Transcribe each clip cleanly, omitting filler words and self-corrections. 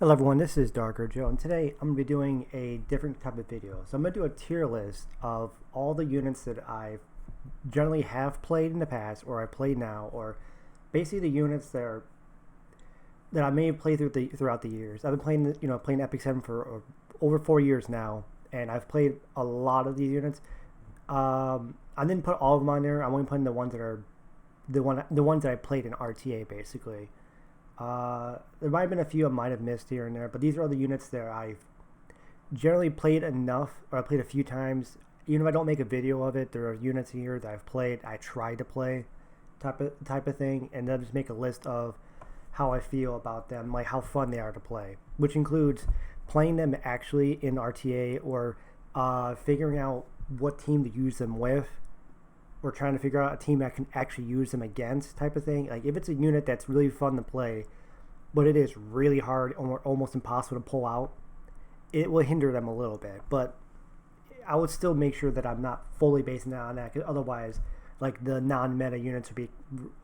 Hello everyone, this is Darker Joe, and today I'm going to be doing a different type of video. So I'm going to do a tier list of all the units that I generally have played in the past, or I play now, or basically the units that I may have played throughout the years. I've been playing Epic 7 for over 4 years now, and I've played a lot of these units. I didn't put all of them on there. I'm only putting the ones that are the ones that I played in RTA basically. There might have been a few I might have missed here and there, but these are all the units that I've generally played enough, or I played a few times. Even if I don't make a video of it, there are units here that I've played, I tried to play, type of thing, and then just make a list of how I feel about them, like how fun they are to play, which includes playing them actually in RTA, or figuring out what team to use them with, or trying to figure out a team that can actually use them against, type of thing. Like if it's a unit that's really fun to play, but it is really hard or almost impossible to pull out, it will hinder them a little bit. But I would still make sure that I'm not fully basing it on that, because otherwise, like the non-meta units would be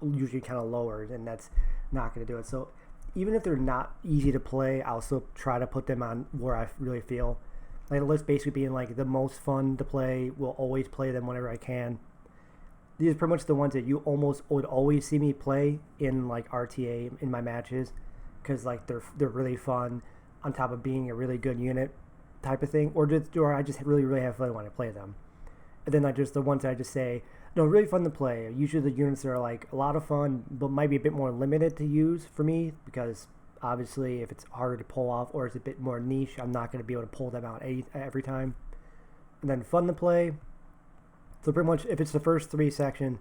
usually kind of lowered, and that's not going to do it. So even if they're not easy to play, I'll still try to put them on where I really feel. Like the list basically being like the most fun to play, will always play them whenever I can. These are pretty much the ones that you almost would always see me play in like RTA in my matches, because like they're really fun, on top of being a really good unit, type of thing. Or I just really have fun when I play them. And then just the ones that I just say no, really fun to play. Usually the units that are like a lot of fun, but might be a bit more limited to use for me, because obviously if it's harder to pull off or it's a bit more niche, I'm not going to be able to pull them out every time. And then fun to play. So pretty much, if it's the first three section,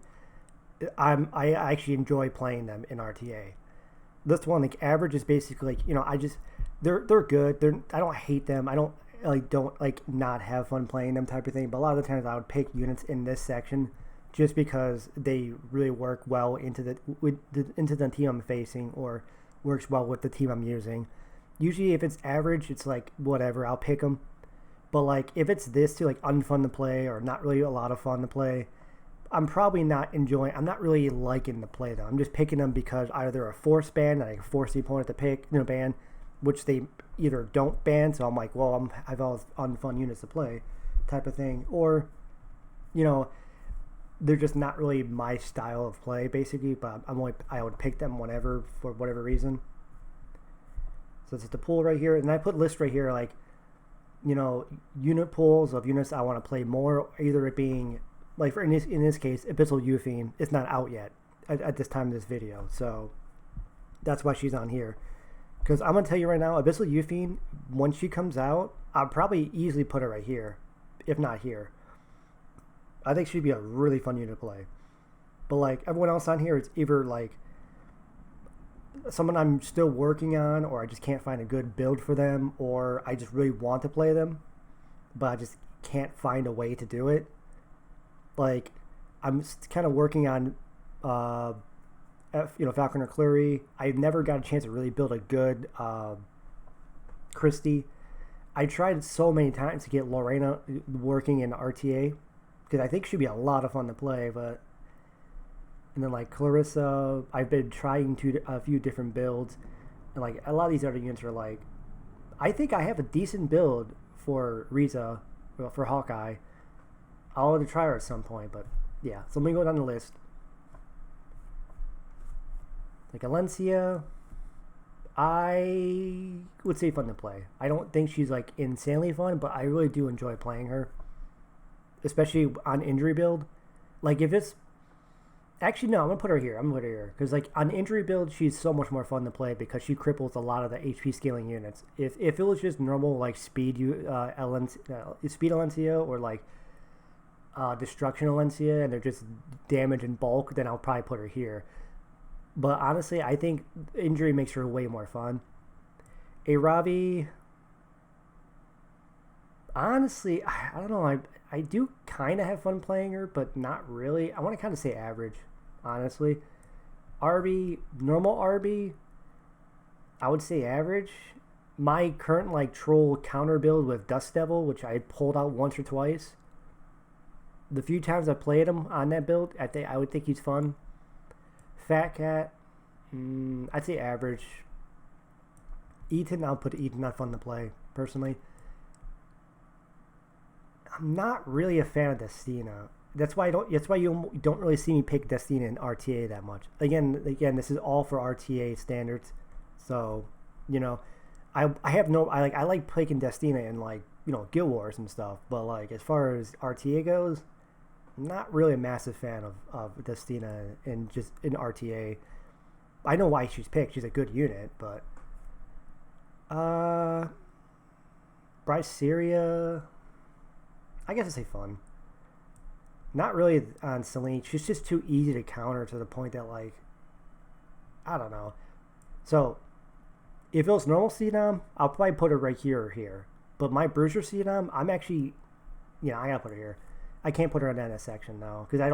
I actually enjoy playing them in RTA. This one, like average, is basically like, they're good. I don't hate them. I don't not have fun playing them, type of thing. But a lot of the times I would pick units in this section just because they really work well into the team I'm facing, or works well with the team I'm using. Usually, if it's average, it's like whatever, I'll pick them. But like if it's this too, like unfun to play or not really a lot of fun to play, I'm not really liking to play them. I'm just picking them because either they're a force ban that I can force the opponent to ban, which they either don't ban, so I'm like, well, I've all unfun units to play, type of thing, or they're just not really my style of play basically. But I would pick them whenever for whatever reason. So it's the pool right here, and I put list right here like, unit pools of units I want to play more, either it being like in this case, Abyssal Euphine is not out yet at this time of this video, so that's why she's on here. Because I'm gonna tell you right now, Abyssal Euphine, once she comes out, I'll probably easily put her right here, if not here. I think she'd be a really fun unit to play. But like everyone else on here, it's either like someone I'm still working on, or I just can't find a good build for them, or I just really want to play them, but I just can't find a way to do it. Like I'm kind of working on, Falconer Cleary. I've never got a chance to really build a good Christie. I tried so many times to get Lorena working in RTA, because I think she'd be a lot of fun to play, but. And then like Clarissa, I've been trying a few different builds, and like a lot of these other units are like, I think I have a decent build for Riza, for Hawkeye. I'll have to try her at some point, but yeah. So let me go down the list. Like Alencia, I would say fun to play. I don't think she's like insanely fun, but I really do enjoy playing her, especially on injury build. Like if it's actually, no, I'm going to put her here. Because, like, on injury build, she's so much more fun to play because she cripples a lot of the HP scaling units. If it was just normal, like, speed Alencia, or, like, destruction Alencia, and they're just damage in bulk, then I'll probably put her here. But, honestly, I think injury makes her way more fun. A Ravi, honestly, I don't know. I do kind of have fun playing her, but not really. I want to kind of say average, honestly. RB, normal RB, I would say average. My current like troll counter build with Dust Devil, which I pulled out once or twice. The few times I played him on that build, I would think he's fun. Fat Cat, I'd say average. Eaton, I'll put Eaton on fun to play, personally. I'm not really a fan of Destina. That's why you don't really see me pick Destina in RTA that much. Again, this is all for RTA standards. So, you know, I like picking Destina in like, you know, Guild Wars and stuff, but like as far as RTA goes, I'm not really a massive fan of Destina in just in RTA. I know why she's picked. She's a good unit, but Bryce Syria, I guess I'd say fun. Not really on Celine. She's just too easy to counter to the point that like I don't know. So if it was normal CDOM, I'll probably put her right here or here. But my Bruiser CDOM, I'm actually, I gotta put her here. I can't put her in that section now because I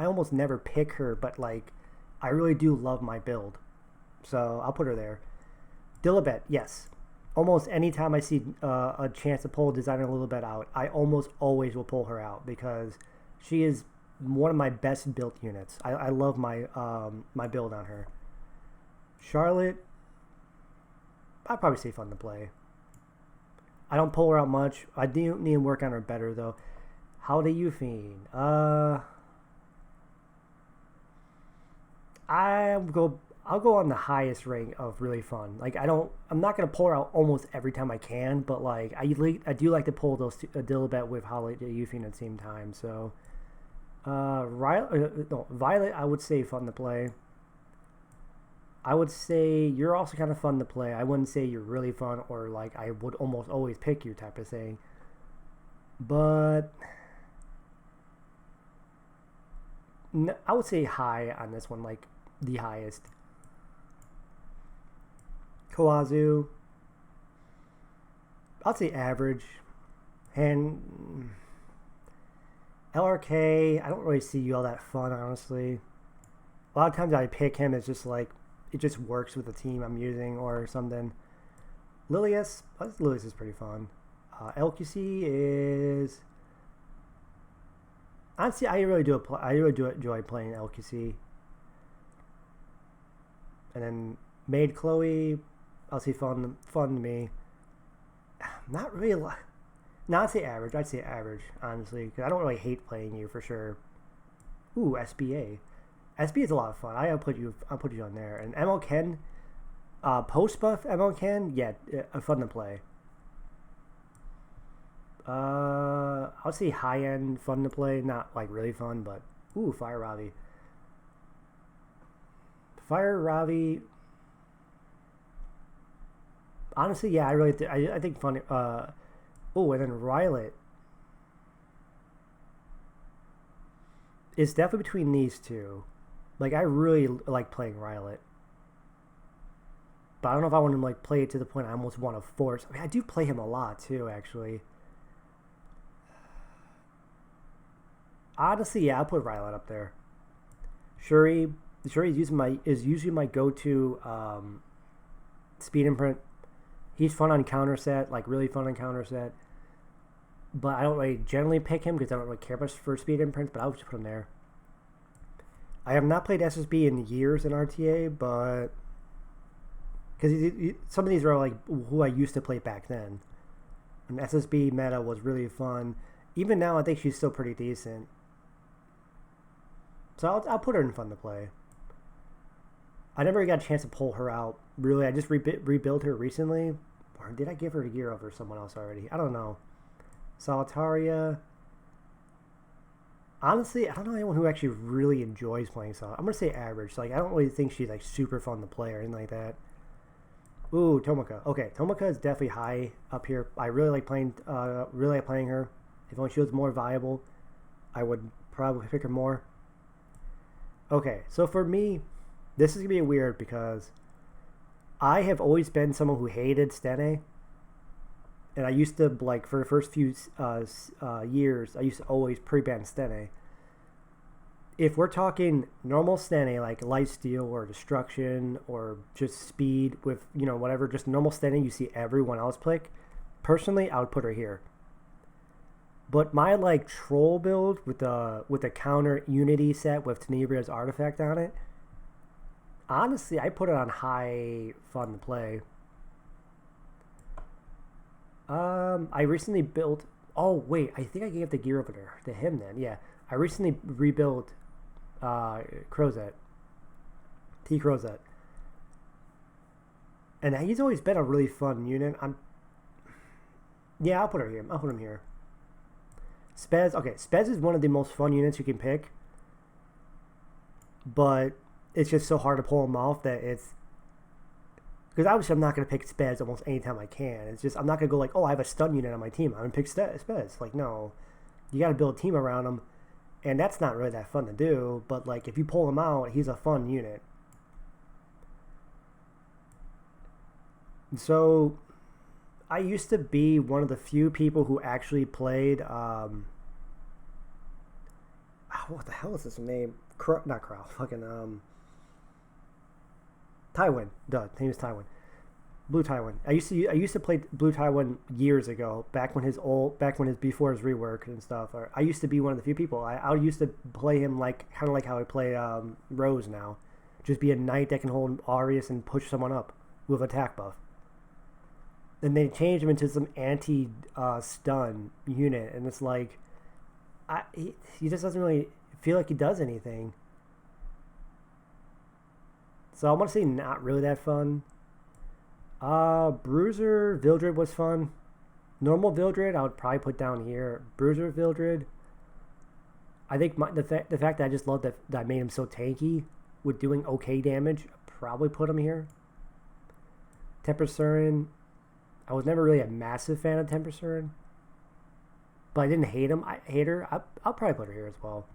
almost never pick her, but like, I really do love my build, so I'll put her there. Dilibet, yes. Almost anytime I see a chance to pull a designer a little bit out, I almost always will pull her out because she is one of my best built units. I love my my build on her. Charlotte, I'd probably say fun to play. I don't pull her out much. I do need to work on her better though. How do you fiend? I'll go on the highest rank of really fun. Like I'm not gonna pull her out almost every time I can, but like I do like to pull those Dilibet with Holly Eufine at the same time. So, Violet, I would say fun to play. I would say you're also kind of fun to play. I wouldn't say you're really fun or like I would almost always pick you type of thing. But I would say high on this one, like the highest. Kawazu, I'll say average. And LRK, I don't really see you all that fun, honestly. A lot of times I pick him, it's just like, it just works with the team I'm using or something. Lilius is pretty fun. LQC is... Honestly, I really do enjoy playing LQC. And then Maid Chloe, I'll say fun to me. Not really a lot. No, I'd say average. I'd say average, honestly, because I don't really hate playing you for sure. Ooh, SBA. SBA is a lot of fun. I'll put you on there. And ML Ken, post buff ML Ken, yeah, fun to play. I'll say high end fun to play, not like really fun, but ooh, Fire Ravi. Fire Ravi. Honestly, yeah, I think fun. Oh, and then Rylet. It's definitely between these two. Like I really like playing Rylet, but I don't know if I want to like play it to the point I almost want to force. I mean, I do play him a lot too, actually. Honestly, yeah, I'll put Rylet up there. Shuri is usually my go-to speed imprint. He's fun on counter set, like really fun on counter set. But I don't really generally pick him because I don't really care much for speed imprints, but I'll just put him there. I have not played SSB in years in RTA, but because some of these are like who I used to play back then. And SSB meta was really fun. Even now, I think she's still pretty decent. So I'll put her in fun to play. I never got a chance to pull her out. Really, I just rebuilt her recently. Or did I give her a year over someone else already? I don't know. Solitaria. Honestly, I don't know anyone who actually really enjoys playing Solitaria. I'm going to say average. Like, I don't really think she's like super fun to play or anything like that. Ooh, Tomika. Okay, Tomika is definitely high up here. I really like playing her. If only she was more viable, I would probably pick her more. Okay, so for me, this is going to be weird because I have always been someone who hated Stene. And I used to, like, for the first few years, I used to always pre-ban Stene. If we're talking normal Stene, like Lifesteal or Destruction or just Speed with, whatever, just normal Stene you see everyone else pick, personally, I would put her here. But my, like, troll build with the counter Unity set with Tenebria's artifact on it, honestly, I put it on high fun to play. I recently built. Oh wait, I think I gave the gear over to him then. Yeah, I recently rebuilt Crozet, T Crozet, and he's always been a really fun unit. Yeah, I'll put her here. I'll put him here. Spez. Okay, Spez is one of the most fun units you can pick, but it's just so hard to pull him off that it's because obviously I'm not going to pick Spez almost anytime I can. It's just I'm not going to go like, oh, I have a stun unit on my team. I'm going to pick Spez. Like, no, you got to build a team around him, and that's not really that fun to do. But like, if you pull him out, he's a fun unit. So, I used to be one of the few people who actually played. What the hell is his name? Not Crow. Fucking Tywin. Duh, his name is Tywin. Blue Tywin. I used to play Blue Tywin years ago, back when before his rework and stuff. Or I used to be one of the few people. I used to play him like kind of like how I play Rose now, just be a knight that can hold Arius and push someone up with attack buff. And they changed him into some anti stun unit, and it's like, he just doesn't really feel like he does anything. So I want to say not really that fun. Bruiser Vildred was fun. Normal Vildred I would probably put down here. Bruiser Vildred. I think the fact that I just love that I made him so tanky with doing okay damage, I'd probably put him here. Tempersurin. I was never really a massive fan of Tempersurin, but I didn't hate him. I hate her. I'll probably put her here as well.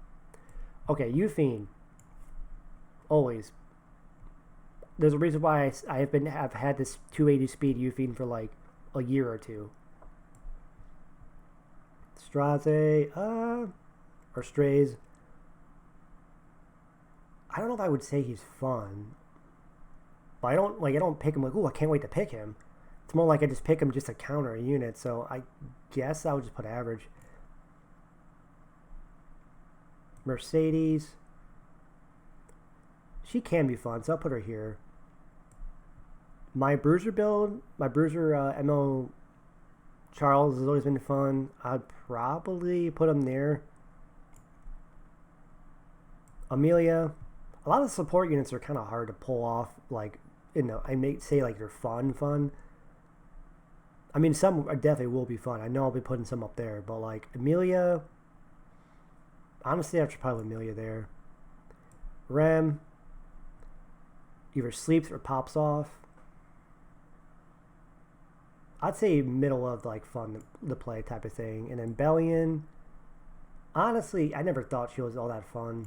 Okay, Euphine. Always. There's a reason why I've had this 280 speed Euphine for like a year or two. Straze, or Strays. I don't know if I would say he's fun, but I don't pick him like, ooh, I can't wait to pick him. It's more like I just pick him just to counter a unit, so I guess I would just put average. Mercedes. She can be fun, so I'll put her here. My Bruiser build, my Bruiser MO Charles has always been fun. I'd probably put him there. Amelia. A lot of the support units are kind of hard to pull off. Like, I may say like they're fun. I mean, some definitely will be fun. I know I'll be putting some up there, but like Amelia, honestly, I should probably put Amelia there. Rem either sleeps or pops off. I'd say middle of like fun to play type of thing. And then Bellion, honestly, I never thought she was all that fun.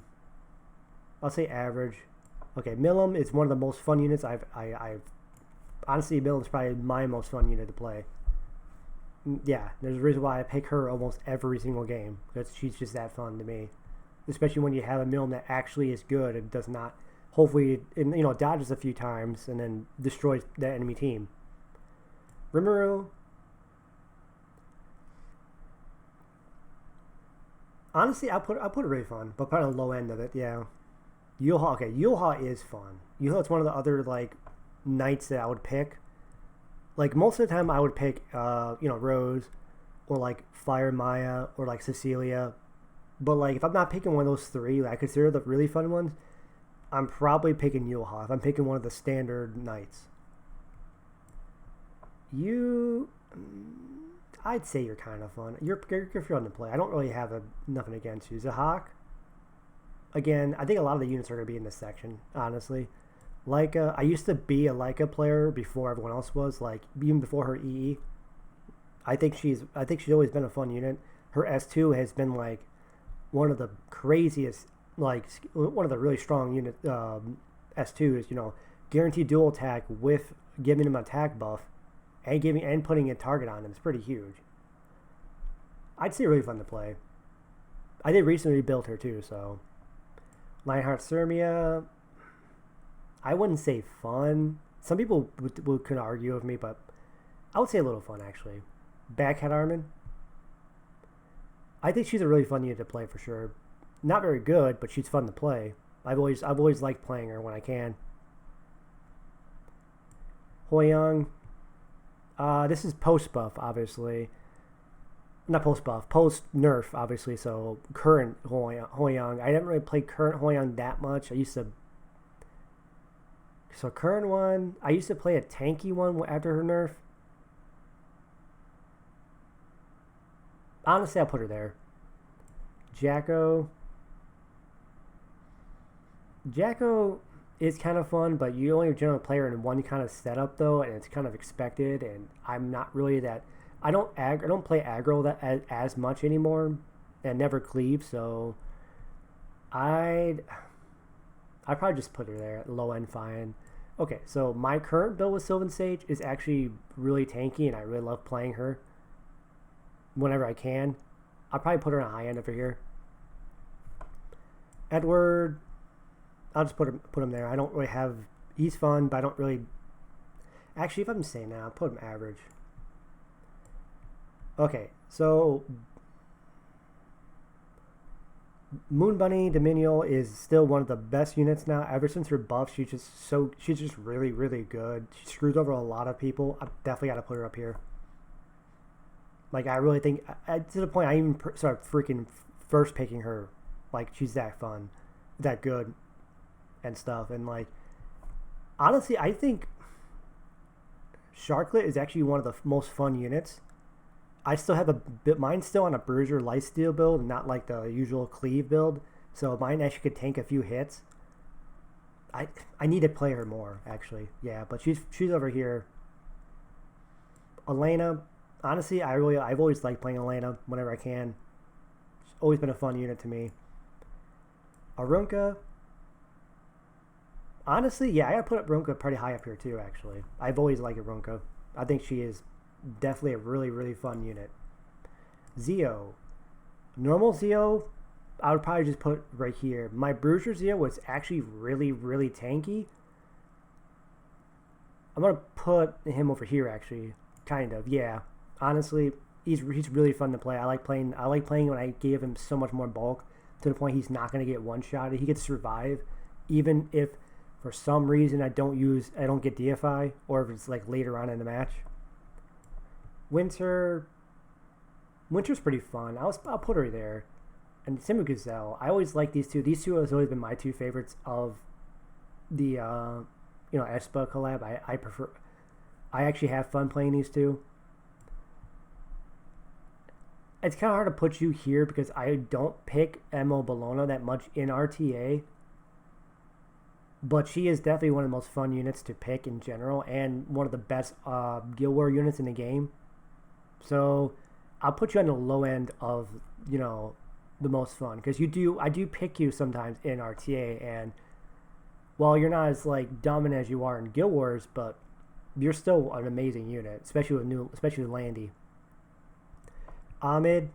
I'll say average. Okay, Milim is one of the most fun units I've honestly, Milim's probably my most fun unit to play. Yeah, there's a reason why I pick her almost every single game, because she's just that fun to me. Especially when you have a Milim that actually is good and does not, hopefully, dodges a few times and then destroys the enemy team. Rimuru. Honestly, I'll put it really fun, but probably on the low end of it, yeah. Yuha, okay, Yuha is fun. Yuha is one of the other, like, knights that I would pick. Like, most of the time I would pick, Rose, or, like, Fire Maya, or, like, Cecilia. But, like, if I'm not picking one of those three, I consider the really fun ones, I'm probably picking Yuha if I'm picking one of the standard knights. I'd say you're kind of fun. You're fun to play. I don't really have nothing against you. Zahak, again, I think a lot of the units are going to be in this section, honestly. Leica, I used to be a Leica player before everyone else was, like, even before her EE. I think she's always been a fun unit. Her S2 has been, like, one of the craziest, like, one of the really strong unit S2s, guaranteed dual attack with giving him an attack buff and putting a target on him is pretty huge. I'd say really fun to play. I did recently rebuild her too, so. Lionheart Thermia, I wouldn't say fun. Some people could argue with me, but I would say a little fun actually. Backhead Armin, I think she's a really fun unit to play for sure. Not very good, but she's fun to play. I've always liked playing her when I can. Hoi Young, This is post buff, obviously. Not post buff, post nerf, obviously. So current Hoi-Yang. I didn't really play current Hoi-Yang that much. I used to. So current one, I used to play a tanky one after her nerf. Honestly, I'll put her there. Jacko. Jacko is kind of fun, but you only generally play her in one kind of setup though, and it's kind of expected. And I'm not really that. I don't play aggro that as much anymore, and never cleave. So I'd probably just put her there at low end fine. Okay, so my current build with Sylvan Sage is actually really tanky, and I really love playing her whenever I can. I'll probably put her on high end over here. Edward, I'll just put him there. I don't really have. He's fun, but I don't really. Actually, if I'm saying now, I'll put him average. Okay, so Moon Bunny Dominion is still one of the best units now. Ever since her buff, she's just really, really good. She screws over a lot of people. I definitely got to put her up here. Like, I really think, to the point I even started freaking first picking her. Like, she's that fun, that good, and stuff. And, like, honestly, I think Sharklet is actually one of the most fun units. I still have a bit, mine's still on a Bruiser Lifesteal build, not like the usual Cleave build. So mine actually could tank a few hits. I need to play her more, actually. Yeah, but she's over here. Elena, honestly, I've always liked playing Elena whenever I can. She's always been a fun unit to me. Arunka, honestly, yeah, I gotta put Arunka pretty high up here too. Actually, I've always liked Arunka. I think she is definitely a really, really fun unit. Zeo. Normal Zeo, I would probably just put right here. My Bruiser Zeo was actually really, really tanky. I'm going to put him over here, actually. Kind of, yeah. Honestly, he's really fun to play. I like playing when I gave him so much more bulk to the point he's not going to get one-shotted. He gets to survive, even if for some reason I don't get DFI, or if it's like later on in the match. Winter's pretty fun. I'll put her there. And Simu Gazelle. I always like these two. These two have always been my two favorites of the Espa collab. I prefer. I actually have fun playing these two. It's kind of hard to put you here because I don't pick Emo Bologna that much in RTA. But she is definitely one of the most fun units to pick in general, and one of the best Guild War units in the game. So I'll put you on the low end of, the most fun, because I do pick you sometimes in RTA, and while you're not as like dominant as you are in Guild Wars, but you're still an amazing unit, especially with Landy. Ahmed,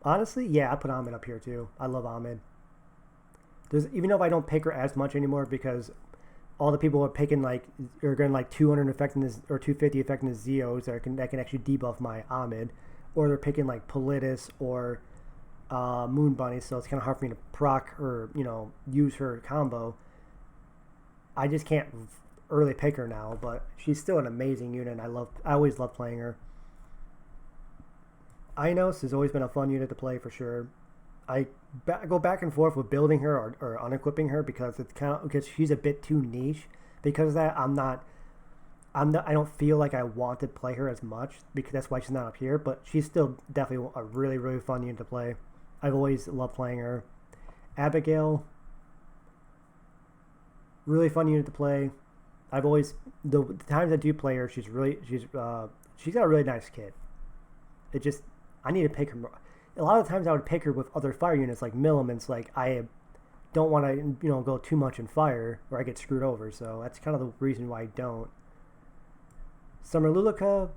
honestly, yeah, I put Ahmed up here too. I love Ahmed. Even though I don't pick her as much anymore because all the people are picking are going 200 effectiveness or 250 effectiveness Zeos that can actually debuff my Ahmed, or they're picking like Politis or Moon Bunny, so it's kind of hard for me to proc or use her combo. I just can't early pick her now, but she's still an amazing unit, and I always love playing her. Inos has always been a fun unit to play for sure. I go back and forth with building her or unequipping her because because she's a bit too niche. Because of that, I don't feel like I want to play her as much, because that's why she's not up here. But she's still definitely a really, really fun unit to play. I've always loved playing her. Abigail, really fun unit to play. I've always the times I do play her, she's got a really nice kit. I need to pick her more. A lot of times I would pick her with other fire units like Milliments. Like, I don't want to go too much in fire or I get screwed over. So that's kind of the reason why I don't. Summer Lulica,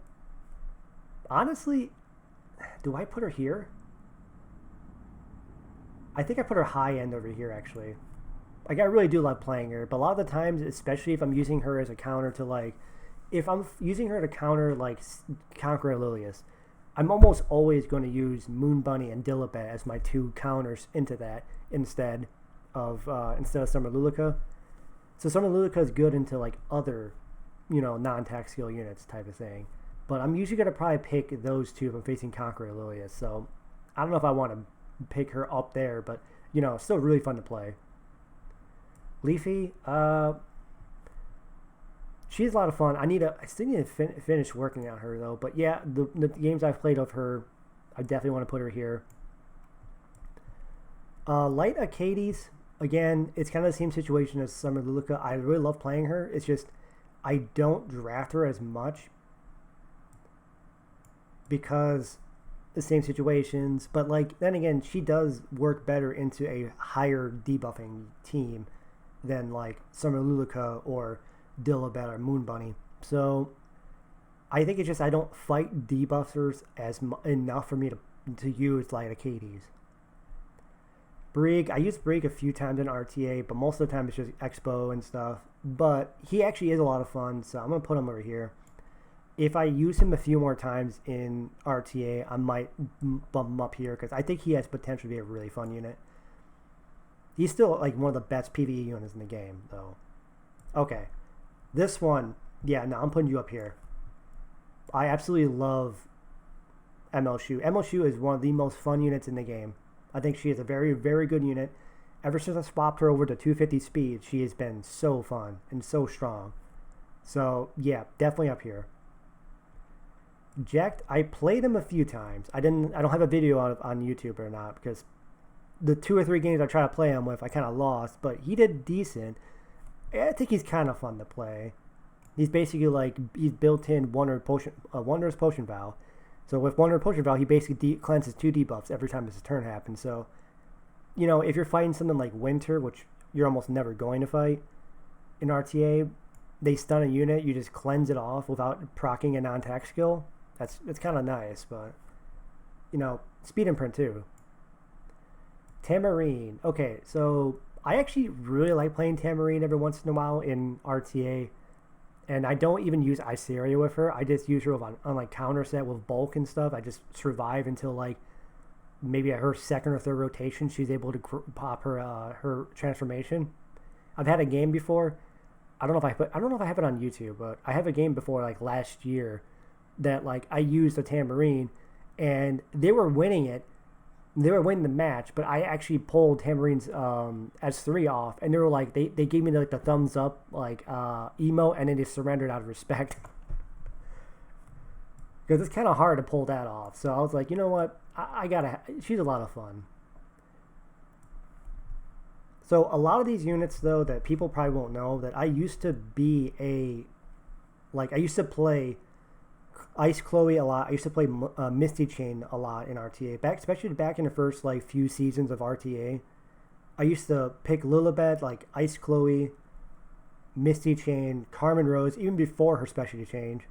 honestly, do I put her here? I think I put her high end over here, actually. Like, I really do love playing her, but a lot of the times, especially if I'm using her as a counter to if I'm using her to counter Conqueror Lilius, I'm almost always going to use Moon Bunny and Dilibet as my two counters into that instead of Summer Lulica. So Summer Lulica is good into other non-attack skill units type of thing. But I'm usually going to probably pick those two if I'm facing Conqueror Lilius. So I don't know if I want to pick her up there, but, still really fun to play. Leafy, she's a lot of fun. I still need to finish working on her, though. But yeah, the games I've played of her, I definitely want to put her here. Light Acades, again, it's kind of the same situation as Summer Luluka. I really love playing her. It's just I don't draft her as much because the same situations. But then again, she does work better into a higher debuffing team than Summer Luluka or Dilibet or Moon Bunny. So I think it's just I don't fight debuffers enough for me to use Light Acades. Brig, I used Brig a few times in RTA, but most of the time it's just Expo and stuff. But he actually is a lot of fun, so I'm going to put him over here. If I use him a few more times in RTA, I might bump him up here because I think he has potential to be a really fun unit. He's still one of the best PvE units in the game, though. Okay. This one, yeah, no, I'm putting you up here. I absolutely love ML Shu. ML Shu is one of the most fun units in the game. I think she is a very, very good unit. Ever since I swapped her over to 250 speed, she has been so fun and so strong. So, yeah, definitely up here. Jecht, I played him a few times. I don't have a video on YouTube or not because the 2 or 3 games I tried to play him with, I kind of lost, but he did decent. I think he's kind of fun to play. He's basically he's built in Wondrous Potion Vow. So with Wondrous Potion Vow, he basically cleanses 2 debuffs every time his turn happens. So, if you're fighting something like Winter, which you're almost never going to fight in RTA, they stun a unit, you just cleanse it off without proccing a non-attack skill. That's kind of nice, but, speed imprint too. Tamarine. Okay, so I actually really like playing Tamarine every once in a while in RTA. And I don't even use Iceria with her. I just use her on counter set with bulk and stuff. I just survive until maybe at her second or third rotation, she's able to pop her transformation. I've had a game before. I don't know if I have it on YouTube, but I have a game before last year that I used a Tamarine, and they were winning it. They were winning the match, but I actually pulled Tamarine's S3 off, and they were they gave me the thumbs up emo, and then they surrendered out of respect. Because it's kind of hard to pull that off. So I was like, you know what? I gotta. She's a lot of fun. So a lot of these units, though, that people probably won't know, that I used to be I used to play Ice Chloe a lot. I used to play Misty Chain a lot in RTA. Especially back in the first few seasons of RTA. I used to pick Lilibet, Ice Chloe, Misty Chain, Carmen Rose, even before her specialty change.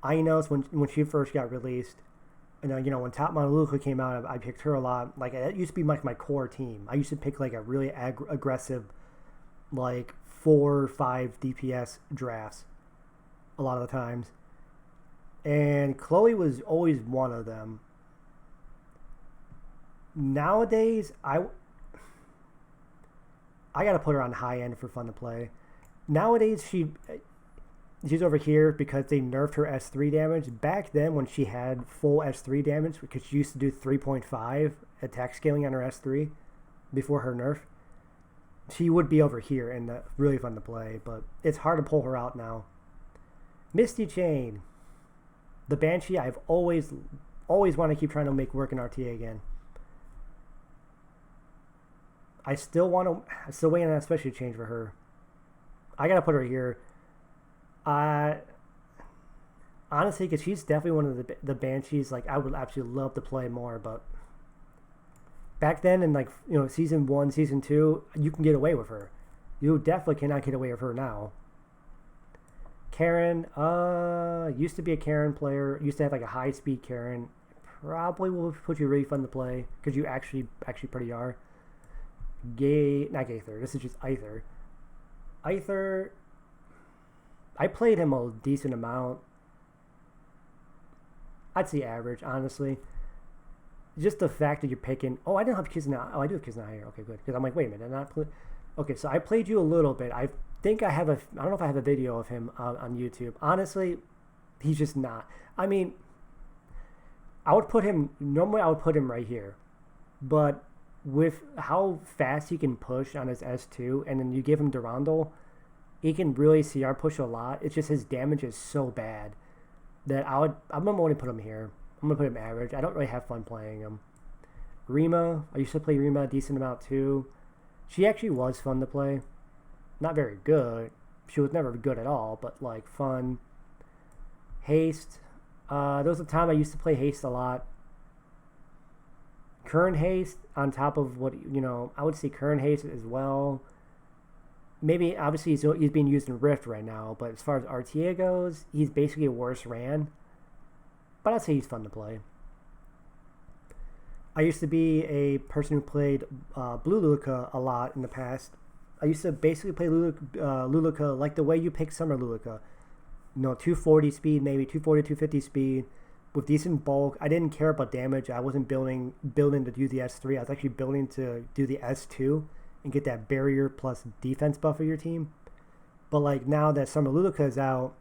Ainos when she first got released. And when Top Model Luluka came out, I picked her a lot. It used to be my core team. I used to pick a really aggressive 4 or 5 DPS drafts a lot of the times. And Chloe was always one of them. Nowadays, I gotta put her on high end for fun to play. Nowadays, she's over here because they nerfed her S3 damage. Back then, when she had full S3 damage, because she used to do 3.5 attack scaling on her S3 before her nerf, she would be over here and really fun to play. But it's hard to pull her out now. Misty Chain. The Banshee, I've always want to keep trying to make work in RTA again. I still waiting on a special change for her. I gotta put her here. Honestly, because she's definitely one of the Banshees. I would absolutely love to play more, but back then in season 1, season 2, you can get away with her. You definitely cannot get away with her now. Karen, used to be a Karen player. Used to have a high speed Karen. Probably will put you really fun to play because you actually pretty are. Not Gaither. This is just Aether. Aether, I played him a decent amount. I'd say average, honestly. Just the fact that you're picking. Oh, I didn't have Kizuna. Oh, I do have Kizuna here. Okay, good. Because I'm wait a minute. Okay, so I played you a little bit. I think I have a. I don't know if I have a video of him on YouTube. Honestly, he's just not. I mean, I would put him. Normally, I would put him right here, but with how fast he can push on his S2, and then you give him Durandal, he can really CR push a lot. It's just his damage is so bad that I'm gonna only put him here. I'm gonna put him average. I don't really have fun playing him. Rima, I used to play Rima a decent amount too. She actually was fun to play. Not very good. She was never good at all, but like fun. Haste. There was a time I used to play Haste a lot. Current Haste on top of what, I would say current Haste as well. Maybe obviously he's being used in Rift right now, but as far as RTA goes, he's basically a worse Ran. But I'd say he's fun to play. I used to be a person who played Blue Luluka a lot in the past. I used to basically play Luluka like the way you pick Summer Luluka. 240 speed, maybe 240, 250 speed with decent bulk. I didn't care about damage. I wasn't building to do the S3. I was actually building to do the S2 and get that barrier plus defense buff of your team. But like now that Summer Luluka is out,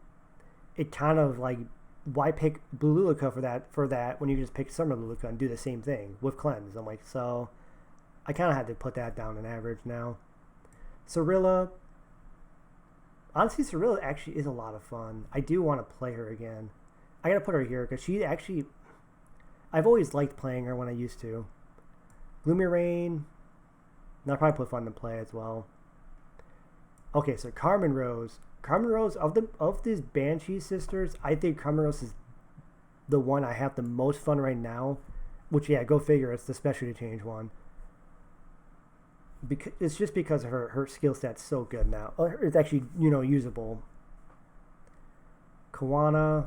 it kind of like, why pick Blue Luluka for that when you just pick Summer Luluka and do the same thing with cleanse? I'm like, so I kind of had to put that down in average now. Cirilla, honestly, Cirilla actually is a lot of fun. I do want to play her again. I gotta put her here because she actually, I've always liked playing her when I used to. Gloomy Rain, I'll probably put fun to play as well. Okay, so Carmen Rose of these Banshee sisters, I think Carmen Rose is the one I have the most fun right now. Which, yeah, go figure, it's the specialty change one. It's just because her skill set's so good now. It's actually, usable. Kawana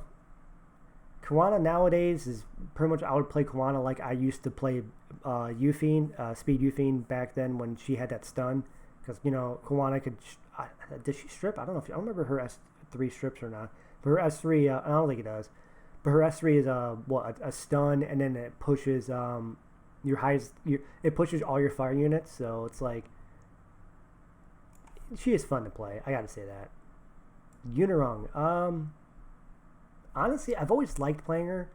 nowadays is pretty much, I would play Kawana like I used to play Euphine, Speed Euphine back then when she had that stun. Because, Kawana could, does she strip? I don't know I don't remember her S3 strips or not. But her S3, I don't think it does. But her S3 is a stun, and then it pushes it pushes all your fire units. So it's like, she is fun to play. I gotta say that. Yunarong, honestly, I've always liked playing her.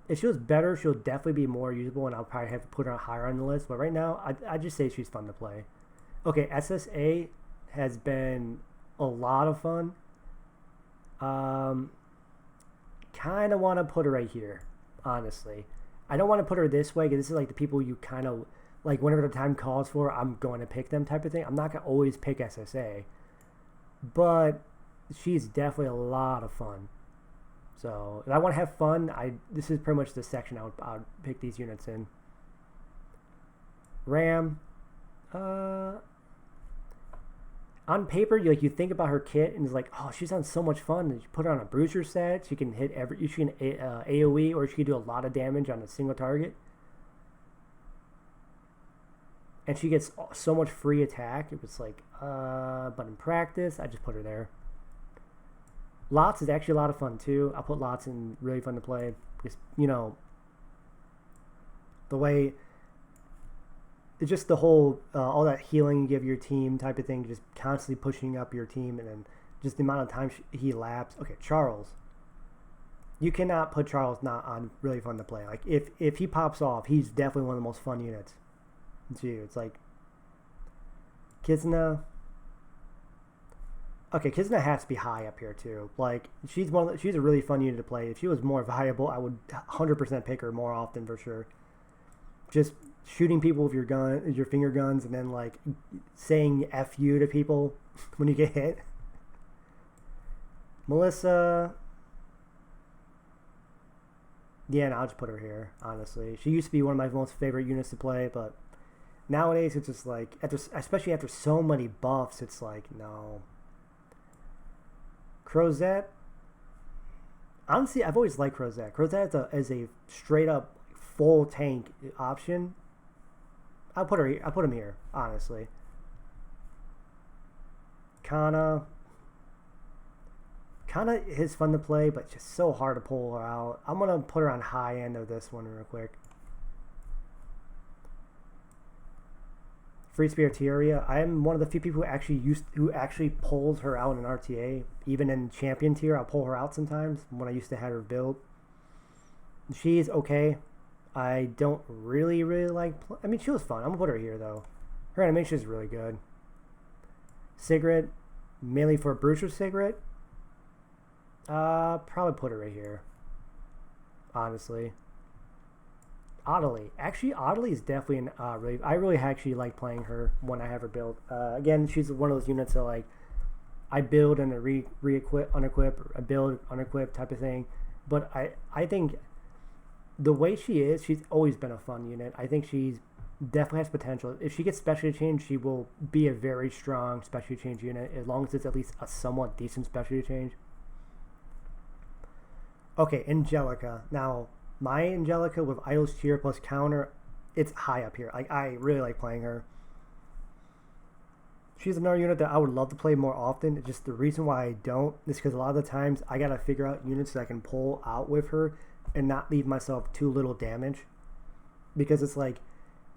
If she was better, she'll definitely be more usable, and I'll probably have to put her higher on the list. But right now, I just say she's fun to play. Okay, SSA has been a lot of fun. Kind of want to put her right here, honestly. I don't want to put her this way because this is like the people you kind of, like whenever the time calls for, I'm going to pick them type of thing. I'm not going to always pick SSA. But she's definitely a lot of fun. So if I want to have fun, this is pretty much the section I would pick these units in. Ram, on paper, you think about her kit and it's like, oh, she sounds so much fun. And you put her on a bruiser set, she can hit she can AOE, or she can do a lot of damage on a single target. And she gets so much free attack. It was like, but in practice, I just put her there. Lots is actually a lot of fun too. I'll put Lots in, really fun to play. Because, the way, it's just the whole, all that healing you give your team type of thing, just constantly pushing up your team, and then just the amount of time he laps. Okay, Charles. You cannot put Charles not on really fun to play. Like, if he pops off, he's definitely one of the most fun units. It's like, Kizuna. Okay, Kizuna has to be high up here too. Like, she's a really fun unit to play. If she was more viable, I would 100% pick her more often for sure. Just shooting people with your finger guns, and then like saying "F you" to people when you get hit. Melissa. Yeah, no, I'll just put her here, honestly. She used to be one of my most favorite units to play, but nowadays it's just like, especially after so many buffs, it's like, no. Crozet. Honestly, I've always liked Crozet. Crozet is a straight up full tank option. I'll put him here, honestly. Kana is fun to play, but just so hard to pull her out. I'm gonna put her on high end of this one real quick. Free Spirit Tieria. I am one of the few people who actually pulls her out in RTA. Even in Champion tier, I'll pull her out sometimes when I used to have her build. She's okay. I don't really like. I mean, she was fun. I'm gonna put her here though. Her animation is really good. Sigrid, mainly for Bruiser Sigrid. Probably put her right here. Honestly. Adelie. Actually, Adelie is definitely an really. I really actually like playing her when I have her build. Again, she's one of those units that like I build and I re-equip, unequip, I build, unequip type of thing. But I think the way she is, she's always been a fun unit. I think she's definitely has potential. If she gets specialty change, she will be a very strong specialty change unit as long as it's at least a somewhat decent specialty change. Okay, Angelica. Now, my Angelica with Idol's Cheer plus counter, it's high up here. I really like playing her. She's another unit that I would love to play more often. It's just the reason why I don't is because a lot of the times I gotta figure out units that I can pull out with her and not leave myself too little damage. Because it's like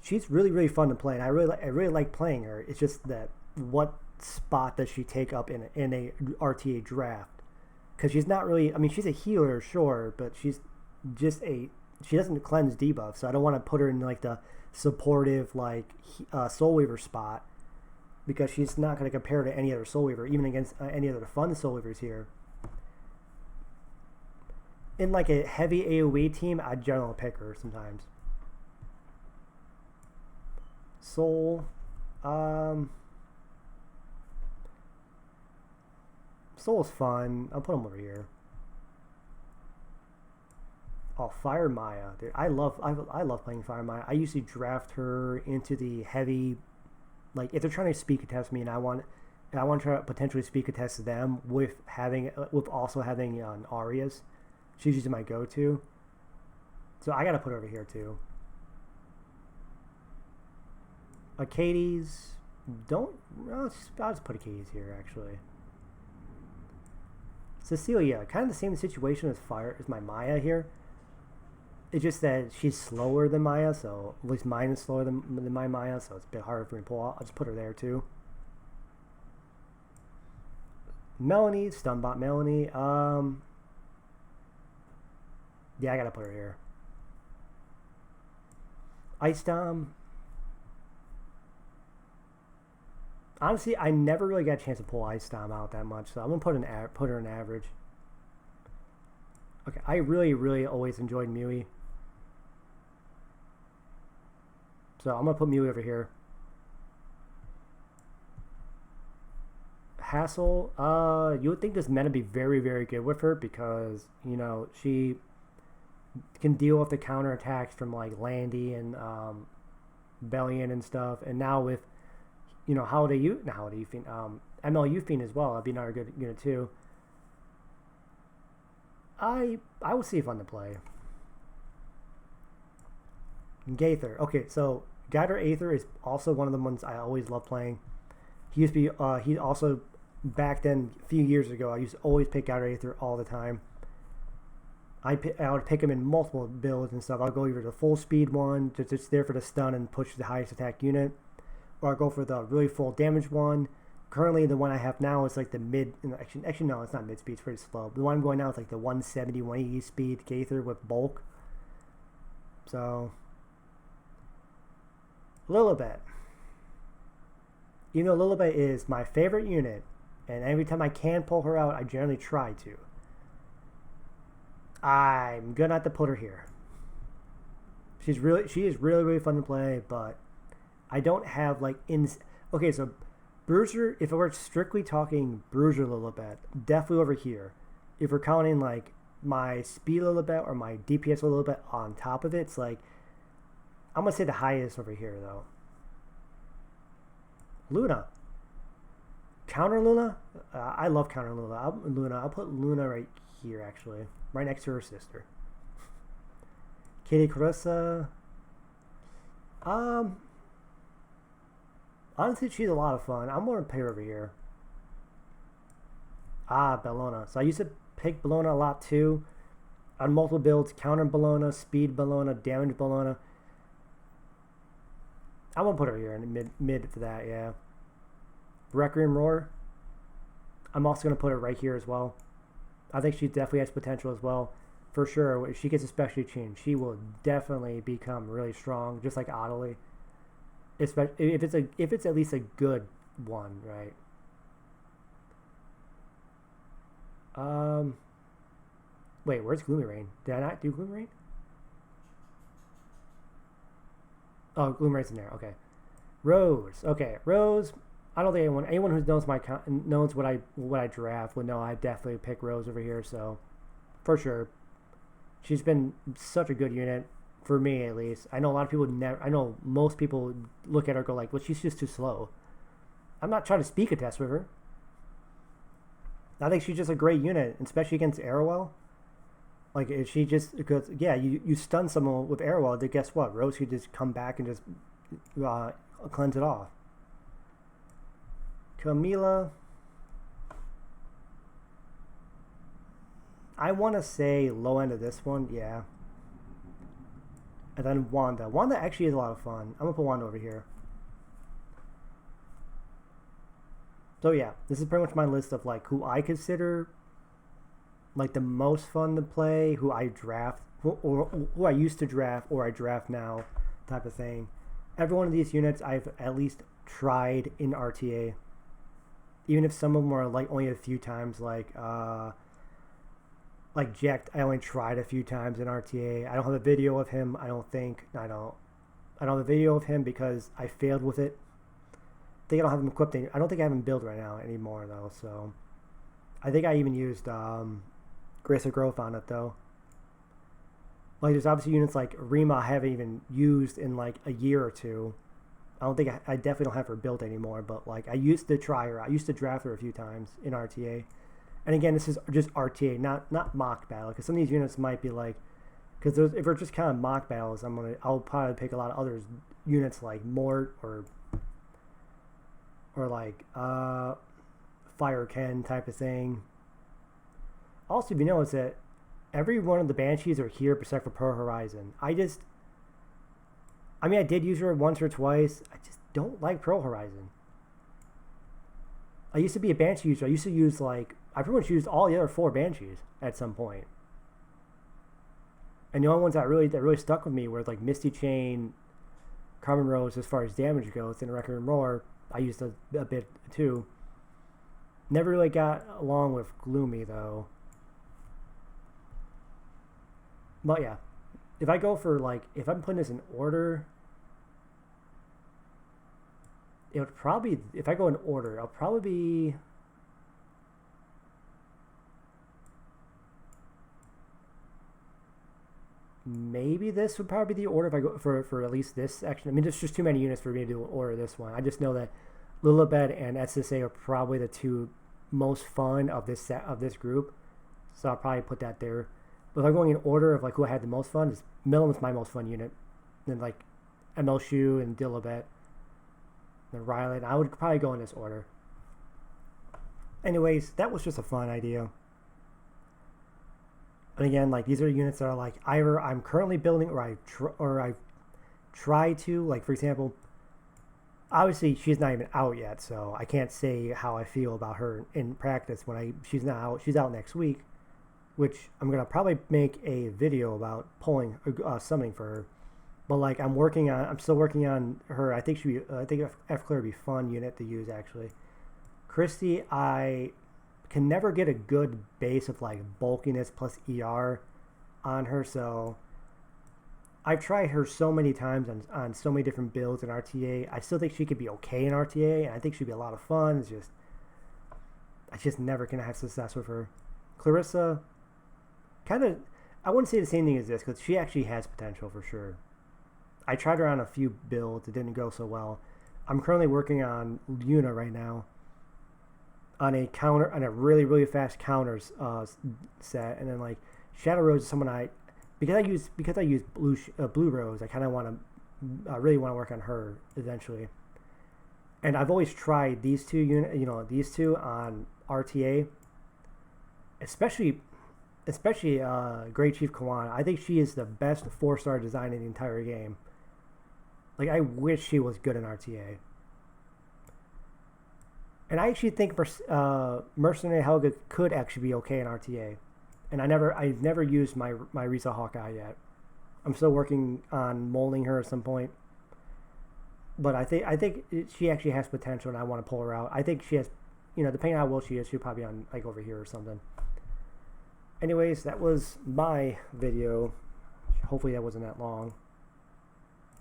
she's really fun to play, and I really like playing her. It's just that what spot does she take up in a RTA draft? Because she's not really. I mean, she's a healer, sure, but she's just she doesn't cleanse debuff, so I don't want to put her in like the supportive like Soul Weaver spot because she's not going to compare to any other Soul Weaver, even against any other fun Soul Weavers here. In like a heavy AoE team, I generally pick her sometimes. Soul, Soul's fun. I'll put him over here. Oh, Fire Maya, dude! I love playing Fire Maya. I usually draft her into the heavy, like if they're trying to speed contest me, and I want to try to potentially speed contest them with also having Arias. She's usually my go-to. So I gotta put her over here too. Katie's I'll just put Katie's here actually. Cecilia, kind of the same situation as my Maya here. It's just that she's slower than Maya, so at least mine is slower than my Maya, so it's a bit harder for me to pull out. I'll just put her there too. Melanie, Stunbot Melanie. Yeah, I gotta put her here. Ice Dom. Honestly, I never really got a chance to pull Ice Dom out that much, so I'm gonna put her in average. Okay, I really always enjoyed Mewy, so I'm gonna put Mewy over here. Hassel, you would think this meant to be very good with her because you know she can deal with the counter attacks from like Landy and Bellion and stuff, and now with Holiday Youthfiend, ML Youthfiend as well. That'd be another good unit too. I will see fun to play. Gaither. Okay, so Gaither Aether is also one of the ones I always love playing. He used to be. He also back then a few years ago. I used to always pick Gaither Aether all the time. I would pick him in multiple builds and stuff. I'll go either the full speed one, just there for the stun and push the highest attack unit, or I'll go for the really full damage one. Currently, the one I have now is like the mid. Actually, no, it's not mid speed. It's pretty slow. The one I'm going now is like the 170, 180 speed Gaither with bulk. So, Lilibet. Even though Lilibet is my favorite unit, and every time I can pull her out, I generally try to. I'm gonna have to put her here. She is really fun to play, but I don't have like okay, so Bruiser, if we're strictly talking Bruiser Lilibet, definitely over here. If we're counting like my speed Lilibet or my DPS Lilibet on top of it, it's like I'm gonna say the highest over here though. Luna. Counter Luna? I love Counter Luna. I'll put Luna right here actually. Right next to her sister. Katie Carissa. Honestly, she's a lot of fun. I'm going to put her over here. Bellona. So I used to pick Bellona a lot too. On multiple builds, counter Bellona, speed Bellona, damage Bellona. I won't put her here in mid for that. Yeah. Requiem Roar. I'm also gonna put her right here as well. I think she definitely has potential as well. For sure, if she gets a specialty change, she will definitely become really strong, just like Adelie. Especially if it's at least a good one, right? Wait, where's Gloomy Rain? Did I not do Gloomy Rain? Oh, Gloomy Rain's in there. Okay. Rose. Okay, Rose. I don't think anyone who knows what I draft would know I definitely pick Rose over here. So, for sure, she's been such a good unit for me at least. I know a lot of people never. I know most people look at her and go like, "Well, she's just too slow." I'm not trying to speak a test with her. I think she's just a great unit, especially against Arrowell. Like if she just because yeah, you stun someone with Arrowell, then guess what? Rose could just come back and just cleanse it off. Camila, I want to say low end of this one, yeah. And then Wanda. Wanda actually is a lot of fun. I'm gonna put Wanda over here. So yeah, this is pretty much my list of like who I consider like the most fun to play, who I draft, or who I used to draft, or I draft now, type of thing. Every one of these units I've at least tried in RTA, even if some of them are like only a few times. Like Jack, I only tried a few times in RTA. I don't have a video of him. I don't think I don't. I don't have a video of him because I failed with it. I think I don't have him equipped. I don't think I have him built right now anymore though. So I think I even used Grace of Growth on it though. Like there's obviously units like Rima I haven't even used in like a year or two. I don't think I definitely don't have her built anymore. But like I used to try her. I used to draft her a few times in RTA. And again, this is just RTA, not mock battle. Because some of these units might be like, because if they're just kind of mock battles, I'll probably pick a lot of others units like Mort or like Fire Ken type of thing. Also, if you notice that every one of the Banshees are here except for Pearl Horizon. I did use her once or twice. I just don't like Pearl Horizon. I used to be a Banshee user. I used to use I pretty much used all the other 4 Banshees at some point. And the only ones that really stuck with me were like Misty Chain, Carmen Rose as far as damage goes, and Requiem Roar. I used a bit too. Never really got along with Gloomy though. But yeah, if I go for if I'm putting this in order, it would probably, if I go in order, I'll probably be maybe this would probably be the order if I go for at least this section. I mean, there's just too many units for me to do order this one. I just know that Lilibet and SSA are probably the 2 most fun of this group, so I'll probably put that there. But if I'm going in order of who I had the most fun, Milim was my most fun unit. Then ML and Dilibet, then Rylan. I would probably go in this order. Anyways, that was just a fun idea. And again, these are units that are either I'm currently building or I've tried to. For example, obviously she's not even out yet, so I can't say how I feel about her in practice she's not out. She's out next week, which I'm gonna probably make a video about pulling summoning for her. But I'm still working on her. I think F Clear would be a fun unit to use actually. Christy, I can never get a good base of bulkiness plus ER on her, so I've tried her so many times on so many different builds in RTA. I still think she could be okay in RTA, and I think she'd be a lot of fun. I just never can have success with her. Clarissa, I wouldn't say the same thing as this because she actually has potential for sure. I tried her on a few builds. It didn't go so well. I'm currently working on Luna right now on a really, really fast counters set. And then Shadow Rose is someone because I use Blue Rose, I kind of really want to work on her eventually. And I've always tried these two on RTA, especially Great Chief Kawana. I think she is the best 4-star design in the entire game. Like, I wish she was good in RTA. And I actually think Mercenary Helga could actually be okay in RTA. And I've never used my Risa Hawkeye yet. I'm still working on molding her at some point. But I think she actually has potential, and I want to pull her out. I think she has, depending on how well she is, she'll probably be on like over here or something. Anyways, that was my video. Hopefully that wasn't that long.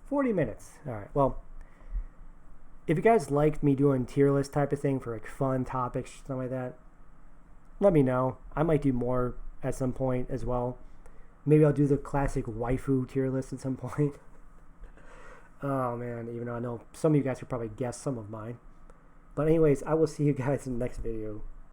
40 minutes. All right. Well, if you guys liked me doing tier list type of thing for like fun topics, something like that, let me know. I might do more at some point as well. Maybe I'll do the classic waifu tier list at some point. Oh man, even though I know some of you guys could probably guess some of mine. But anyways, I will see you guys in the next video.